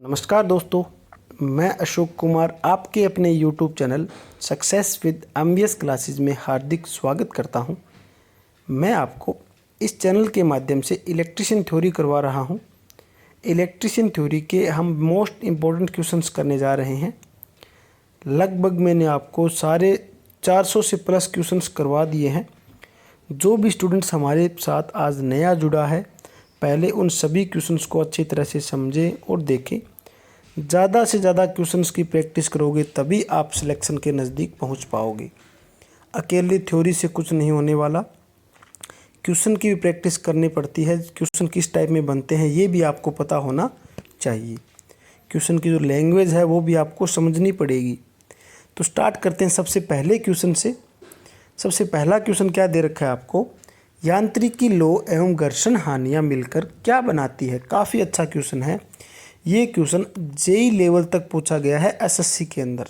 नमस्कार दोस्तों, मैं अशोक कुमार आपके अपने YouTube channel success with MBS classes में हार्दिक स्वागत करता हूं। मैं आपको इस चैनल के माध्यम से इलेक्ट्रिशियन थ्योरी करवा रहा हूं। इलेक्ट्रिशियन थ्योरी के हम मोस्ट इम्पोर्टेंट क्वेश्चंस करने जा रहे हैं। लगभग मैंने आपको सारे 400 से प्लस क्वेश्चंस करवा दिए हैं। जो भी स्टूडेंट्स हमारे साथ आज नया जुड़ा है, पहले उन सभी क्वेश्चंस को अच्छी तरह से समझें और देखें। ज़्यादा से ज़्यादा क्वेश्चंस की प्रैक्टिस करोगे तभी आप सिलेक्शन के नज़दीक पहुंच पाओगे। अकेले थ्योरी से कुछ नहीं होने वाला, क्वेश्चन की भी प्रैक्टिस करनी पड़ती है। क्वेश्चन किस टाइप में बनते हैं ये भी आपको पता होना चाहिए। क्वेश्चन की जो लैंग्वेज है वो भी आपको समझनी पड़ेगी। तो स्टार्ट करते हैं सबसे पहले क्वेश्चन से। सबसे पहला क्वेश्चन क्या दे रखा है आपको, यांत्रिकी लोह एवं घर्षण हानियाँ मिलकर क्या बनाती है। काफ़ी अच्छा क्वेश्चन है। ये क्वेश्चन जेई लेवल तक पूछा गया है एसएससी के अंदर।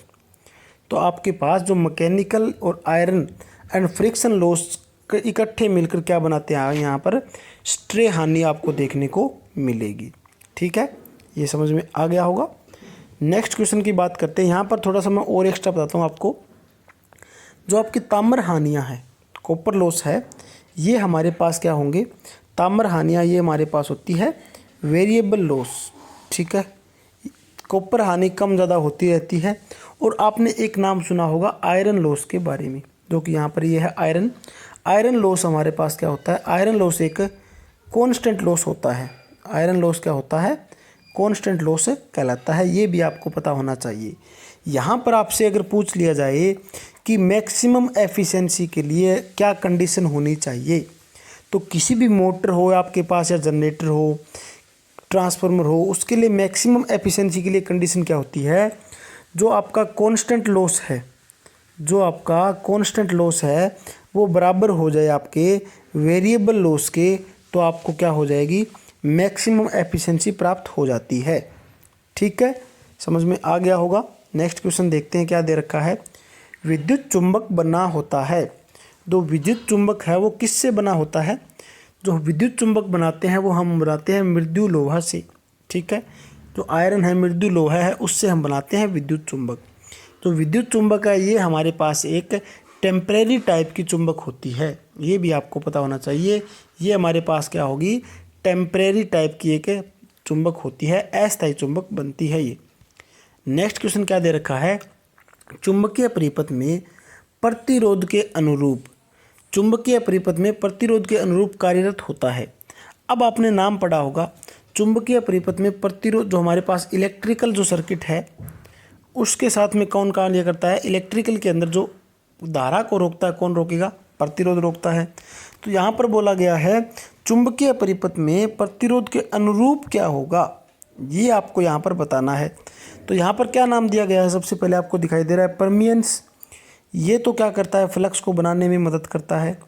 तो आपके पास जो मैकेनिकल और आयरन एंड फ्रिक्शन लॉस इकट्ठे मिलकर क्या बनाते हैं, यहाँ पर स्ट्रे हानि आपको देखने को मिलेगी। ठीक है, ये समझ में आ गया होगा। नेक्स्ट क्वेश्चन की बात करते हैं। यहाँ पर थोड़ा सा मैं और एक्स्ट्रा बताता हूँ आपको। जो आपकी ताम्र हानियाँ हैं, कॉपर लॉस है, ये हमारे पास क्या होंगे, ताम्र हानियाँ ये हमारे पास होती है वेरिएबल लॉस। ठीक है, कॉपर हानि कम ज़्यादा होती रहती है। और आपने एक नाम सुना होगा आयरन लॉस के बारे में, जो कि यहाँ पर ये है आयरन। आयरन लॉस हमारे पास क्या होता है, आयरन लॉस एक कांस्टेंट लॉस होता है। आयरन लॉस क्या होता है, कांस्टेंट लॉस कहलाता है। ये भी आपको पता होना चाहिए। यहाँ पर आपसे अगर पूछ लिया जाए कि मैक्सिमम एफिशिएंसी के लिए क्या कंडीशन होनी चाहिए, तो किसी भी मोटर हो आपके पास या जनरेटर हो, ट्रांसफार्मर हो, उसके लिए मैक्सिमम एफिशिएंसी के लिए कंडीशन क्या होती है, जो आपका कांस्टेंट लॉस है, जो आपका कांस्टेंट लॉस है वो बराबर हो जाए आपके वेरिएबल लॉस के, तो आपको क्या हो जाएगी, मैक्सिमम एफिशिएंसी प्राप्त हो जाती है। ठीक है, समझ में आ गया होगा। नेक्स्ट क्वेश्चन देखते हैं क्या दे रखा है। विद्युत चुंबक बना होता है। जो विद्युत चुंबक है वो किससे बना होता है, जो विद्युत चुंबक बनाते हैं वो हम बनाते हैं मृदु लोहा से। ठीक है, जो आयरन है, मृदु लोहा है, उससे हम बनाते हैं विद्युत चुंबक। तो विद्युत चुंबक है ये हमारे पास एक टेम्परेरी टाइप की चुंबक होती है। ये भी आपको पता होना चाहिए। ये हमारे पास क्या होगी, टेम्परेरी टाइप की एक चुंबक होती है, अस्थायी चुंबक बनती है ये। नेक्स्ट क्वेश्चन क्या दे रखा है, चुंबकीय परिपथ में प्रतिरोध के अनुरूप, चुंबकीय परिपथ में प्रतिरोध के अनुरूप कार्यरत होता है। अब आपने नाम पढ़ा होगा, चुंबकीय परिपथ में प्रतिरोध, जो हमारे पास इलेक्ट्रिकल जो सर्किट है उसके साथ में कौन कार्य करता है, इलेक्ट्रिकल के अंदर जो धारा को रोकता है कौन रोकेगा, प्रतिरोध रोकता है। तो यहाँ पर बोला गया है चुंबकीय परिपथ में प्रतिरोध के अनुरूप क्या होगा, ये आपको यहाँ पर बताना है। तो यहाँ पर क्या नाम दिया गया है, सबसे पहले आपको दिखाई दे रहा है परमियंस। ये तो क्या करता है, फ्लक्स को बनाने में मदद करता है।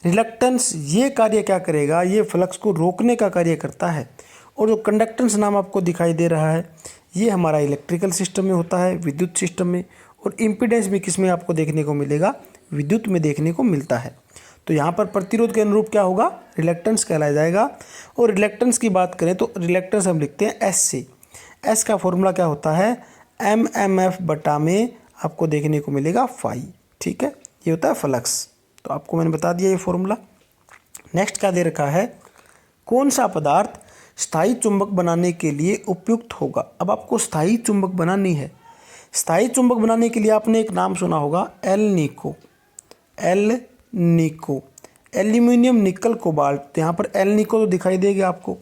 रिलक्टेंस, ये कार्य क्या करेगा, ये फ्लक्स को रोकने का कार्य करता है। और जो कंडक्टेंस नाम आपको दिखाई दे रहा है, ये हमारा इलेक्ट्रिकल सिस्टम में होता है, विद्युत सिस्टम में। और इम्पीडेंस भी किस में आपको देखने को मिलेगा, विद्युत में देखने को मिलता है। तो यहाँ पर प्रतिरोध के अनुरूप क्या होगा, रिलक्टेंस कहलाया जाएगा। और रिलक्टेंस की बात करें तो रिलक्टेंस हम लिखते हैं एस से। एस का फॉर्मूला क्या होता है, MM/F बटा में आपको देखने को मिलेगा फाई। ठीक है, ये होता है फ्लक्स। तो आपको मैंने बता दिया ये फॉर्मूला। नेक्स्ट क्या दे रखा है, कौन सा पदार्थ स्थायी चुंबक बनाने के लिए उपयुक्त होगा। अब आपको स्थायी चुंबक बनानी है। स्थायी चुंबक बनाने के लिए आपने एक नाम सुना होगा, एल निको, एल्यूमिनियम निकल कोबाल्ट। यहाँ पर एल निको तो दिखाई देगा आपको,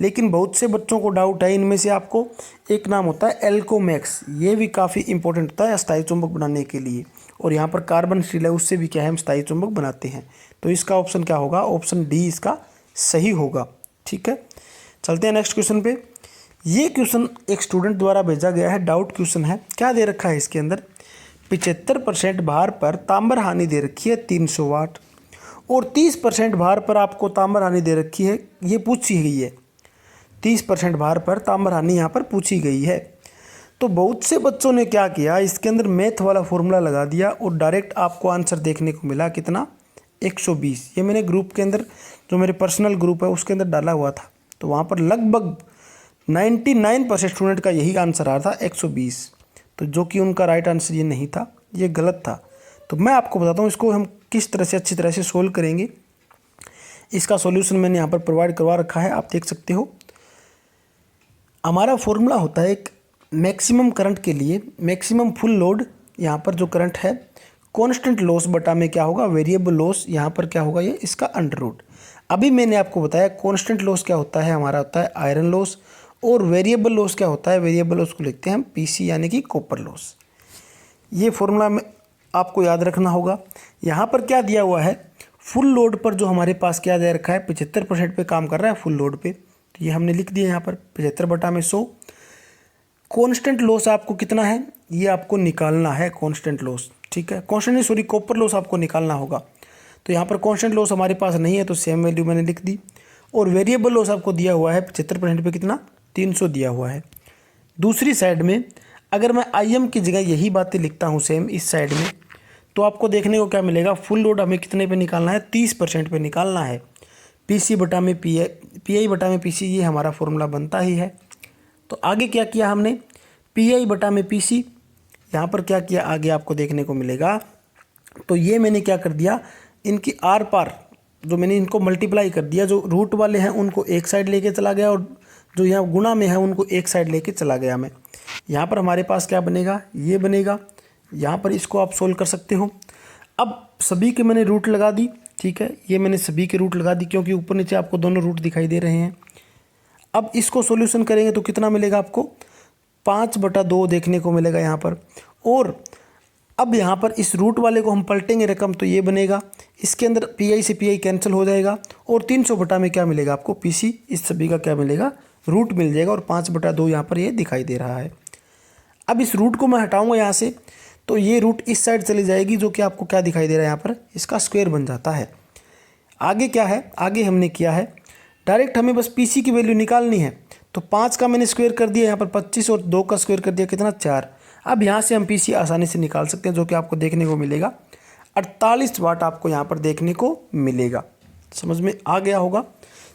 लेकिन बहुत से बच्चों को डाउट है, इनमें से आपको एक नाम होता है एल्कोमैक्स। ये भी काफ़ी इंपॉर्टेंट होता है स्थायी चुंबक बनाने के लिए। और यहाँ पर कार्बन स्टील है, उससे भी क्या है, हम स्थायी चुंबक बनाते हैं। तो इसका ऑप्शन क्या होगा, ऑप्शन डी इसका सही होगा। ठीक है, चलते हैं नेक्स्ट क्वेश्चन पे। ये क्वेश्चन एक स्टूडेंट द्वारा भेजा गया है, डाउट क्वेश्चन है। क्या दे रखा है इसके अंदर, 75% भार पर ताम्र हानि दे रखी है 300 वाट, और 30% भार पर आपको ताम्र हानि दे रखी है, ये पूछी गई है। 30% भार पर ताम्र हानि यहाँ पर पूछी गई है। तो बहुत से बच्चों ने क्या किया, इसके अंदर मैथ वाला फॉर्मूला लगा दिया और डायरेक्ट आपको आंसर देखने को मिला कितना, 120। ये मैंने ग्रुप के अंदर, जो मेरे पर्सनल ग्रुप है उसके अंदर डाला हुआ था। तो वहाँ पर लगभग 99% स्टूडेंट का यही आंसर आ रहा था 120, तो जो कि उनका राइट आंसर ये नहीं था, ये गलत था। तो मैं आपको बताता हूँ इसको हम किस तरह से अच्छी तरह से सोल्व करेंगे। इसका सॉल्यूशन मैंने यहाँ पर प्रोवाइड करवा रखा है, आप देख सकते हो। हमारा फॉर्मूला होता है एक मैक्सिमम करंट के लिए, मैक्सिमम फुल लोड, यहाँ पर जो करंट है कांस्टेंट लॉस बटा में क्या होगा वेरिएबल लॉस, यहाँ पर क्या होगा ये इसका अंडर रूट। अभी मैंने आपको बताया कांस्टेंट लॉस क्या होता है, हमारा होता है आयरन लॉस, और वेरिएबल लॉस क्या होता है, वेरिएबल लॉस को लिखते हैं हम पीसी यानी कि कॉपर लॉस। ये फॉर्मूला में आपको याद रखना होगा। यहाँ पर क्या दिया हुआ है, फुल लोड पर जो हमारे पास क्या दे रखा है 75% पे काम कर रहा है फुल लोड पे, तो ये हमने लिख दिया यहाँ पर 75 बटा में 100। कांस्टेंट लॉस आपको कितना है ये आपको निकालना है, कांस्टेंट लॉस, ठीक है, कांस्टेंट नहीं सॉरी कॉपर लॉस आपको निकालना होगा। तो यहाँ पर कांस्टेंट लॉस हमारे पास नहीं है तो सेम वैल्यू मैंने लिख दी। और वेरिएबल लॉस आपको दिया हुआ है 75% पे कितना 300 दिया हुआ है। दूसरी साइड में अगर मैं IM की जगह यही बातें लिखता हूँ सेम इस साइड में, तो आपको देखने को क्या मिलेगा, फुल लोड हमें कितने पे निकालना है 30% पे निकालना है। PC बटा में PI बटा में PC, ये हमारा फॉर्मूला बनता ही है। तो आगे क्या किया हमने, PI बटा में PC, यहाँ पर क्या किया आगे आपको देखने को मिलेगा। तो ये मैंने क्या कर दिया, इनकी आर पार जो मैंने इनको मल्टीप्लाई कर दिया, जो रूट वाले हैं उनको एक साइड लेके चला गया और जो यहाँ गुणा में है उनको एक साइड लेके चला गया मैं। यहाँ पर हमारे पास क्या बनेगा, ये बनेगा। यहाँ पर इसको आप सोल्व कर सकते हो। अब सभी के मैंने रूट लगा दी, ठीक है, ये मैंने सभी के रूट लगा दी क्योंकि ऊपर नीचे आपको दोनों रूट दिखाई दे रहे हैं। अब इसको सॉल्यूशन करेंगे तो कितना मिलेगा आपको 5/2 देखने को मिलेगा यहाँ पर। और अब यहाँ पर इस रूट वाले को हम पलटेंगे रकम तो ये बनेगा, इसके अंदर PI से PI कैंसिल हो जाएगा और 300 बटा में क्या मिलेगा आपको PC, इस सभी का क्या मिलेगा रूट मिल जाएगा और 5/2 यहाँ पर ये दिखाई दे रहा है। अब इस रूट को मैं हटाऊंगा यहाँ से तो ये रूट इस साइड चली जाएगी जो कि आपको क्या दिखाई दे रहा है यहाँ पर इसका स्क्वायर बन जाता है। आगे क्या है, आगे हमने किया है डायरेक्ट हमें बस PC की वैल्यू निकालनी है। तो 5 का मैंने स्क्वायर कर दिया यहाँ पर 25 और 2 का स्क्वायर कर दिया कितना 4। अब यहाँ से हम PC आसानी से निकाल सकते हैं जो कि आपको देखने को मिलेगा 48 वाट आपको यहाँ पर देखने को मिलेगा। समझ में आ गया होगा।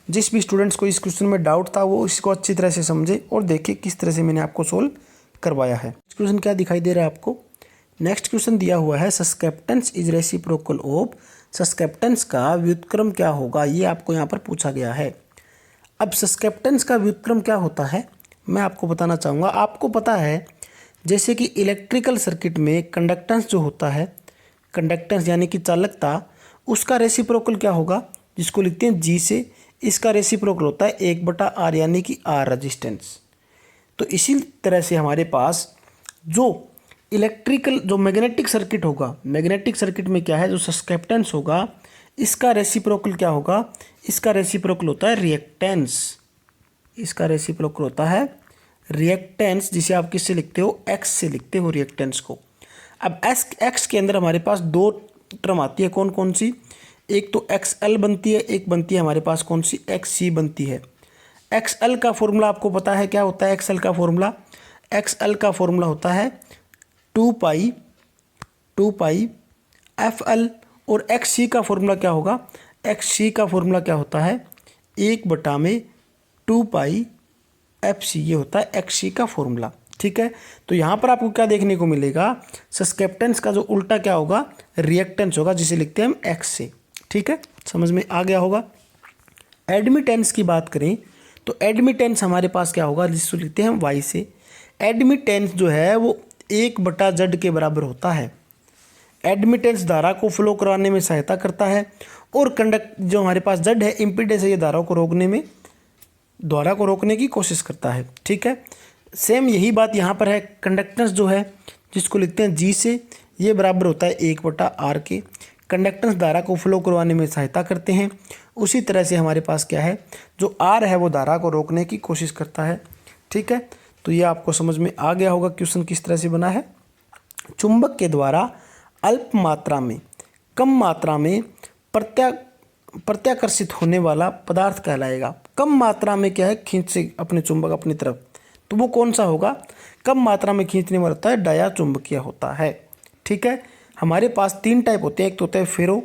जिस भी स्टूडेंट्स को इस क्वेश्चन में डाउट था वो इसको अच्छी तरह से समझे और देखिए किस तरह से मैंने आपको सोल्व करवाया है। क्वेश्चन क्या दिखाई दे रहा है आपको, नेक्स्ट क्वेश्चन दिया हुआ है सस्केप्टेंस इज रेसिप्रोकल ऑफ, सस्केप्टेंस का व्युत्क्रम क्या होगा ये आपको यहाँ पर पूछा गया है। अब सस्केप्टेंस का व्युत्क्रम क्या होता है मैं आपको बताना चाहूँगा। आपको पता है जैसे कि इलेक्ट्रिकल सर्किट में कंडक्टेंस जो होता है, कंडक्टेंस यानी कि चालकता, उसका रेसिप्रोकल क्या होगा जिसको लिखते हैं G से, इसका रेसिप्रोकल होता है 1/R यानी कि R रेजिस्टेंस। तो इसी तरह से हमारे पास जो इलेक्ट्रिकल जो मैग्नेटिक सर्किट होगा, मैग्नेटिक सर्किट में क्या है जो सस्केप्टेंस होगा इसका रेसिप्रोकल क्या होगा, इसका रेसिप्रोकल होता है रिएक्टेंस, इसका रेसिप्रोकल होता है रिएक्टेंस, जिसे आप किससे लिखते हो X से लिखते हो रिएक्टेंस को। अब X के अंदर हमारे पास 2 टर्म आती है, कौन कौन सी, एक तो XL बनती है, एक बनती है हमारे पास कौन सी XC बनती है। XL का फॉर्मूला आपको पता है क्या होता है, XL का फॉर्मूला, XL का फॉर्मूला होता है 2 पाई FL। और XC का फॉर्मूला क्या होगा, XC का फॉर्मूला क्या होता है 1/2 पाई FC, ये होता है XC का फॉर्मूला, ठीक है। तो यहाँ पर आपको क्या देखने को मिलेगा, सस्केप्टेंस का जो उल्टा क्या होगा रिएक्टेंस होगा जिसे लिखते हैं हम X से, ठीक है, समझ में आ गया होगा। एडमिटेंस की बात करें तो एडमिटेंस हमारे पास क्या होगा जिसको लिखते हैं हम Y से। एडमिटेंस जो है वो 1/Z के बराबर होता है। एडमिटेंस धारा को फ्लो कराने में सहायता करता है और कंडक्ट जो हमारे पास Z है इम्पीडेंस है, ये धारा को रोकने की कोशिश करता है, ठीक है। सेम यही बात यहाँ पर है, कंडक्टेंस जो है जिसको लिखते हैं G से, ये बराबर होता है 1/R के। कंडक्टेंस धारा को फ्लो करवाने में सहायता करते हैं। उसी तरह से हमारे पास क्या है जो R है वो धारा को रोकने की कोशिश करता है, ठीक है। तो ये आपको समझ में आ गया होगा क्वेश्चन किस तरह से बना है। चुंबक के द्वारा अल्प मात्रा में कम मात्रा में प्रत्याकर्षित होने वाला पदार्थ कहलाएगा। कम मात्रा में क्या है खींच से अपने चुंबक अपनी तरफ, तो वो कौन सा होगा, कम मात्रा में खींचने वाला होता है डाया चुंबकीय होता है, ठीक है। हमारे पास 3 टाइप होते हैं, एक तो होता है फेरो,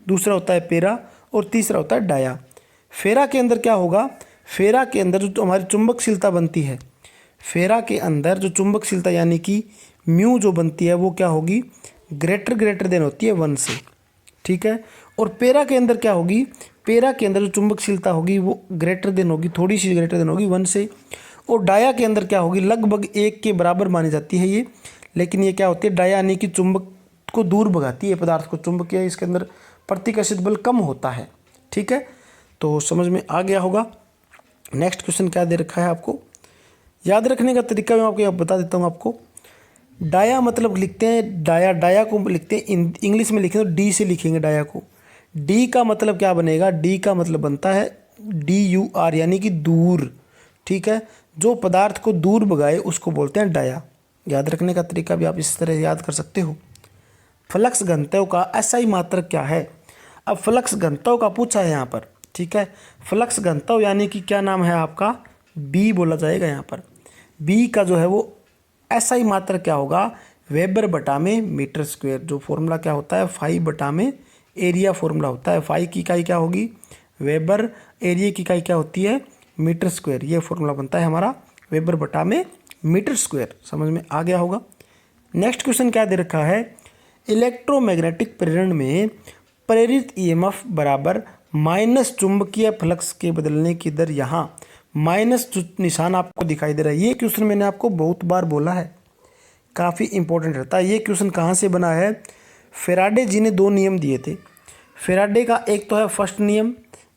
दूसरा होता है पेरा और तीसरा होता है डाया। फेरा के अंदर क्या होगा, फेरा के अंदर जो हमारी चुंबकशीलता बनती है, फेरा के अंदर जो चुंबकशीलता यानी कि म्यू जो बनती है वो क्या होगी, ग्रेटर देन होती है 1 से, ठीक है। और पेरा के अंदर क्या होगी, पेरा के अंदर जो चुंबकशीलता होगी वो ग्रेटर देन होगी, थोड़ी सी ग्रेटर देन होगी 1 से। और डाया के अंदर क्या होगी, लगभग 1 के बराबर मानी जाती है ये, लेकिन ये क्या होती है, डाया यानी कि चुंबक को दूर भगाती है पदार्थ को, चुंबकीय इसके अंदर प्रतिकर्षित बल कम होता है, ठीक है। तो समझ में आ गया होगा। नेक्स्ट क्वेश्चन क्या दे रखा है आपको, याद रखने का तरीका मैं आपको बता देता हूँ आपको। डाया मतलब लिखते हैं, डाया को लिखते हैं इंग्लिश में लिखें तो डी से लिखेंगे डाया को। डी का मतलब क्या बनेगा, डी का मतलब बनता है DUR यानी कि दूर, ठीक है। जो पदार्थ को दूर भगाए उसको बोलते हैं डाया। याद रखने का तरीका भी आप इस तरह याद कर सकते हो। फ्लक्स घनत्व का SI मात्रक क्या है। अब फ्लक्स घनत्व का पूछा है यहाँ पर, ठीक है। फ्लक्स घनत्व यानी कि क्या नाम है आपका, B बोला जाएगा यहाँ पर। B का जो है वो SI मात्रक क्या होगा, वेबर बटा में मीटर स्क्वायर। जो फॉर्मूला क्या होता है, फाई बटा में एरिया फॉर्मूला होता है। फाई की इकाई क्या होगी, वेबर, एरिया की इकाई क्या होती है, मीटर स्क्वायर। ये फॉर्मूला बनता है हमारा वेबर बटा में मीटर स्क्वायर। समझ में आ गया होगा। नेक्स्ट क्वेश्चन क्या दे रखा है, इलेक्ट्रोमैग्नेटिक प्रेरण में प्रेरित EMF बराबर माइनस चुंबकीय फ्लक्स के बदलने की दर। यहाँ माइनस निशान आपको दिखाई दे रहा है। ये क्वेश्चन मैंने आपको बहुत बार बोला है, काफ़ी इंपॉर्टेंट रहता है। ये क्वेश्चन कहाँ से बना है, फेराडे जी ने 2 नियम दिए थे। फेराडे का एक तो है फर्स्ट नियम,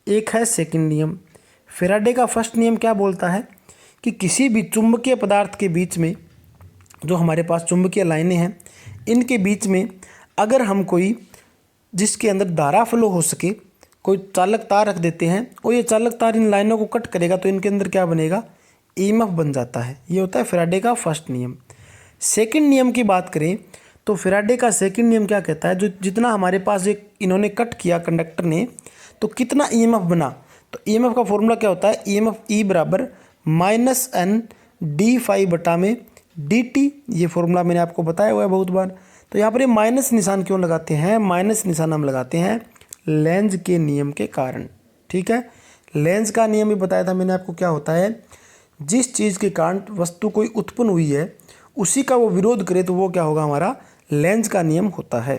एक है सेकंड नियम। फेराडे का फर्स्ट नियम क्या बोलता है कि किसी भी चुंबकीय पदार्थ के बीच में, जो हमारे पास चुंबकीय लाइनें हैं, इनके बीच में अगर हम कोई जिसके अंदर धारा फ्लो हो सके, कोई चालक तार रख देते हैं और ये चालक तार इन लाइनों को कट करेगा तो इनके अंदर क्या बनेगा, EMF बन जाता है। ये होता है फेराडे का फर्स्ट नियम। सेकंड नियम की बात करें तो फेराडे का सेकंड नियम क्या कहता है, जो जितना हमारे पास एक इन्होंने कट किया कंडक्टर ने, तो कितना EMF बना। तो EMF का फॉर्मूला क्या होता है, EMF E बराबर -N d∅ बटा में dt। ये फॉर्मूला मैंने आपको बताया हुआ है बहुत बार। तो यहाँ पर ये माइनस निशान क्यों लगाते हैं, माइनस निशान हम लगाते हैं लेंज के नियम के कारण, ठीक है। लेंज का नियम भी बताया था मैंने आपको, क्या होता है, जिस चीज़ के कारण वस्तु कोई उत्पन्न हुई है उसी का वो विरोध करे तो वो क्या होगा, हमारा लेंज का नियम होता है।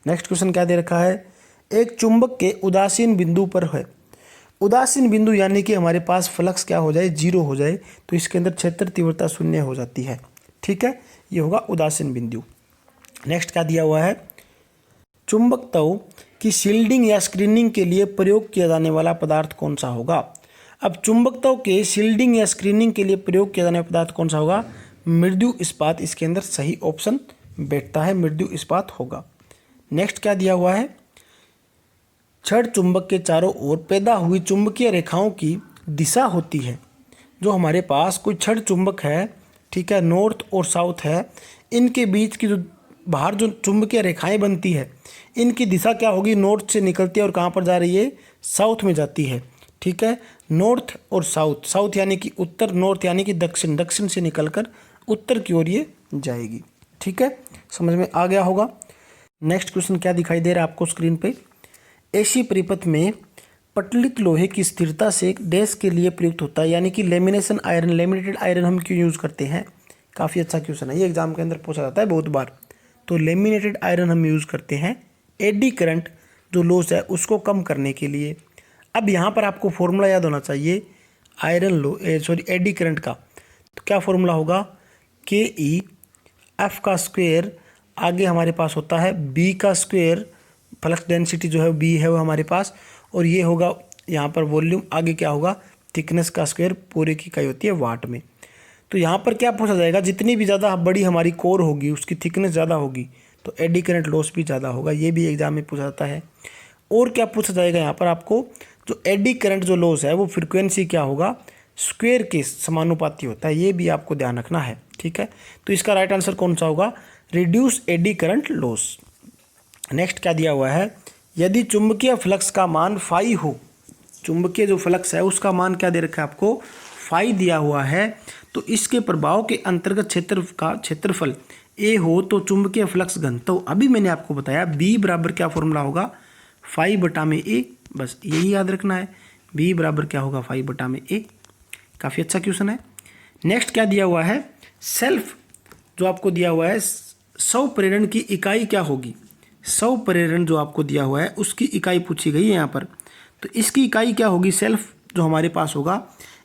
नेक्स्ट क्वेश्चन क्या दे रखा है, एक चुंबक के उदासीन बिंदु पर है। उदासीन बिंदु यानी कि हमारे पास फ्लक्स क्या हो जाए, 0 हो जाए, तो इसके अंदर क्षेत्र तीव्रता 0 हो जाती है, ठीक है। ये होगा उदासीन बिंदु। नेक्स्ट क्या दिया हुआ है, चुंबकत्व की शील्डिंग या स्क्रीनिंग के लिए प्रयोग किया जाने वाला पदार्थ कौन सा होगा। अब चुंबकत्व के शील्डिंग या स्क्रीनिंग के लिए प्रयोग किया जाने वाला पदार्थ कौन सा होगा, मृदु इस्पात इसके अंदर सही ऑप्शन बैठता है, मृदु इस्पात होगा। नेक्स्ट क्या दिया हुआ है, छड़ चुंबक के चारों ओर पैदा हुई चुंबकीय रेखाओं की दिशा होती है। जो हमारे पास कोई छड़ चुंबक है, ठीक है, नॉर्थ और साउथ है, इनके बीच की जो बाहर जो चुंबकीय रेखाएं बनती है, इनकी दिशा क्या होगी, नॉर्थ से निकलती है और कहाँ पर जा रही है, साउथ में जाती है, ठीक है। नॉर्थ और साउथ, साउथ यानी कि उत्तर, नॉर्थ यानी कि दक्षिण, दक्षिण से निकलकर उत्तर की ओर ये जाएगी, ठीक है। समझ में आ गया होगा। नेक्स्ट क्वेश्चन क्या दिखाई दे रहा है आपको स्क्रीन पे, ऐसी परिपथ में पटलित लोहे की स्थिरता से डैश के लिए प्रयुक्त होता है, यानी कि लेमिनेशन आयरन, लेमिनेटेड आयरन हम क्यों यूज़ करते हैं। काफ़ी अच्छा क्वेश्चन है, ये एग्जाम के अंदर पूछा जाता है बहुत बार। तो लेमिनेटेड आयरन हम यूज़ करते हैं एडी करंट जो लॉस है उसको कम करने के लिए। अब यहाँ पर आपको फॉर्मूला याद होना चाहिए एडी करंट का। तो क्या फॉर्मूला होगा, KE F का स्क्वायर, आगे हमारे पास होता है B का स्क्वायर, फ्लक्स डेंसिटी जो है B है वो हमारे पास, और ये होगा यहाँ पर वॉल्यूम, आगे क्या होगा, थिकनेस का स्क्वायर, पूरे की इकाई होती है वाट में। तो यहाँ पर क्या पूछा जाएगा, जितनी भी ज़्यादा बड़ी हमारी कोर होगी उसकी थिकनेस ज़्यादा होगी तो एडी करंट लॉस भी ज़्यादा होगा। ये भी एग्जाम में पूछा जाता है। और क्या पूछा जाएगा यहाँ पर आपको, जो एडी करंट जो लॉस है वो फ्रीक्वेंसी क्या होगा, स्क्वायर के समानुपाती होता है। ये भी आपको ध्यान रखना है, ठीक है। तो इसका राइट आंसर कौन सा होगा, reduce eddy current loss. Next क्या दिया हुआ है, यदि चुंबकीय फ्लक्स का मान फाई हो, चुंबकीय जो फ्लक्स है उसका मान क्या दे रखा है आपको, फाई दिया हुआ है, तो इसके प्रभाव के अंतर्गत क्षेत्रफल ए हो तो चुंबकीय फ्लक्स घनत्व, अभी मैंने आपको बताया B बराबर क्या फॉर्मूला होगा, फाई बटा में A, बस यही याद रखना है। V बराबर क्या होगा 5/A। काफ़ी अच्छा क्वेश्चन है। नेक्स्ट क्या दिया हुआ है, सेल्फ जो आपको दिया हुआ है, स्व प्रेरण की इकाई क्या होगी। स्व प्रेरण जो आपको दिया हुआ है उसकी इकाई पूछी गई है यहाँ पर। तो इसकी इकाई क्या होगी, सेल्फ जो हमारे पास होगा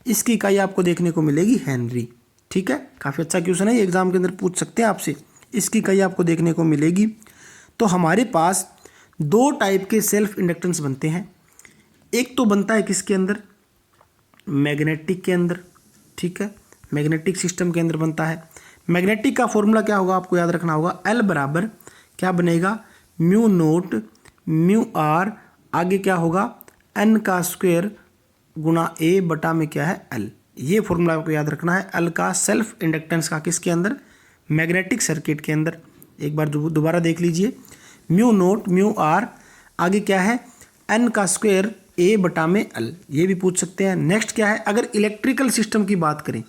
इसकी इकाई आपको देखने को मिलेगी हेनरी। ठीक है, काफ़ी अच्छा क्वेश्चन है, एग्जाम के अंदर पूछ सकते हैं आपसे। इसकी इकाई आपको देखने को मिलेगी। तो हमारे पास दो टाइप के सेल्फ इंडक्टेंस बनते हैं। एक तो बनता है किसके अंदर, मैग्नेटिक के अंदर। ठीक है, मैग्नेटिक सिस्टम के अंदर बनता है। मैग्नेटिक का फॉर्मूला क्या होगा आपको याद रखना होगा, L बराबर क्या बनेगा, म्यू नोट म्यू आर, आगे क्या होगा N का स्क्वायर गुणा A बटा में क्या है L। ये फॉर्मूला आपको याद रखना है L का, सेल्फ इंडक्टेंस का, किसके अंदर, मैग्नेटिक सर्किट के अंदर। एक बार दोबारा देख लीजिए, म्यू नोट म्यू आर, आगे क्या है N का स्क्वायर A बटा में L, ये भी पूछ सकते हैं। नेक्स्ट क्या है, अगर इलेक्ट्रिकल सिस्टम की बात करें,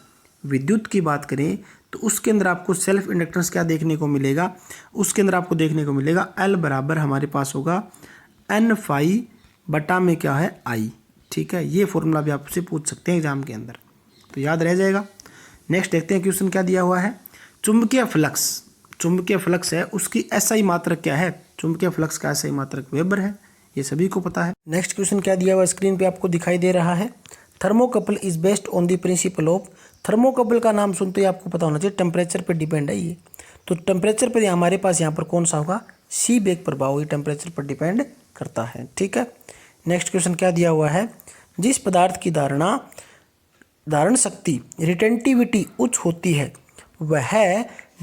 विद्युत की बात करें, तो उसके अंदर आपको सेल्फ इंडक्टेंस क्या देखने को मिलेगा, उसके अंदर आपको देखने को मिलेगा L बराबर हमारे पास होगा N फाई बटा में क्या है I। ठीक है, ये फॉर्मूला भी आपसे पूछ सकते हैं एग्जाम के अंदर, तो याद रह जाएगा। नेक्स्ट देखते हैं क्वेश्चन क्या दिया हुआ है, चुंबकीय फ्लक्स, चुंबकीय फ्लक्स है उसकी SI मात्रक क्या है, चुंबकीय फ्लक्स का SI मात्रक वेबर है, ये सभी को पता है। नेक्स्ट क्वेश्चन क्या दिया हुआ स्क्रीन पे आपको दिखाई दे रहा है, thermocouple is based on the principle of. Thermocouple का नाम सुनते ही आपको पता होना चाहिए टेम्परेचर पर डिपेंड है ये। तो टेम्परेचर पर हमारे पास यहाँ पर कौन सा होगा, सीबेक प्रभाव, ये टेम्परेचर पर डिपेंड करता है। ठीक है, नेक्स्ट क्वेश्चन क्या दिया हुआ है, जिस पदार्थ की धारण शक्ति रिटेंटिविटी उच्च होती है वह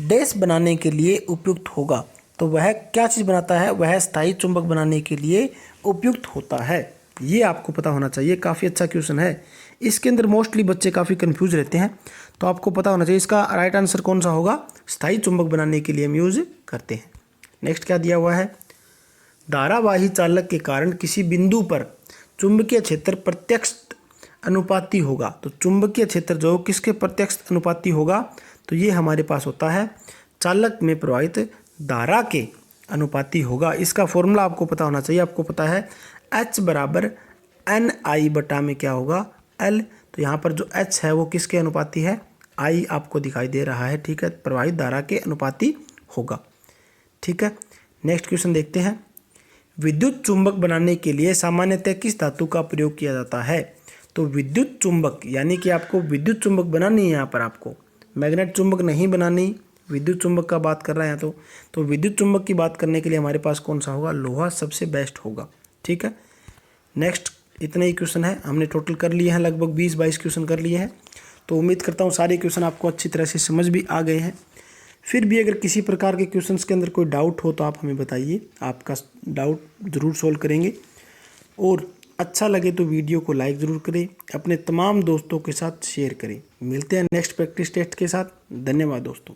डैश बनाने के लिए उपयुक्त होगा। तो वह क्या चीज़ बनाता है, वह स्थायी चुंबक बनाने के लिए उपयुक्त होता है। ये आपको पता होना चाहिए, काफ़ी अच्छा क्वेश्चन है। इसके अंदर मोस्टली बच्चे काफ़ी कंफ्यूज रहते हैं, तो आपको पता होना चाहिए इसका राइट आंसर कौन सा होगा, स्थायी चुंबक बनाने के लिए हम यूज करते हैं। नेक्स्ट क्या दिया हुआ है, धारावाही चालक के कारण किसी बिंदु पर चुंबकीय क्षेत्र प्रत्यक्ष अनुपाती होगा। तो चुंबकीय क्षेत्र जो किसके प्रत्यक्ष अनुपाती होगा, तो ये हमारे पास होता है चालक में प्रवाहित धारा के अनुपाती होगा। इसका फॉर्मूला आपको पता होना चाहिए, आपको पता है H बराबर NI बटा में क्या होगा L। तो यहाँ पर जो H है वो किसके अनुपाती है, I आपको दिखाई दे रहा है। ठीक है, प्रवाहित धारा के अनुपाती होगा। ठीक है, नेक्स्ट क्वेश्चन देखते हैं, विद्युत चुंबक बनाने के लिए सामान्यतः किस धातु का प्रयोग किया जाता है। तो विद्युत चुंबक यानी कि आपको विद्युत चुंबक बनानी है, यहाँ पर आपको मैग्नेट चुंबक नहीं बनानी, विद्युत चुंबक का बात कर रहा है यहाँ तो विद्युत चुंबक की बात करने के लिए हमारे पास कौन सा होगा, लोहा सबसे बेस्ट होगा। ठीक है, नेक्स्ट इतने ही क्वेश्चन है, हमने टोटल कर लिए हैं, लगभग 20-22 क्वेश्चन कर लिए हैं। तो उम्मीद करता हूँ सारे क्वेश्चन आपको अच्छी तरह से समझ भी आ गए हैं। फिर भी अगर किसी प्रकार के क्वेश्चंस के अंदर कोई डाउट हो तो आप हमें बताइए, आपका डाउट ज़रूर सॉल्व करेंगे। और अच्छा लगे तो वीडियो को लाइक ज़रूर करें, अपने तमाम दोस्तों के साथ शेयर करें। मिलते हैं नेक्स्ट प्रैक्टिस टेस्ट के साथ। धन्यवाद दोस्तों।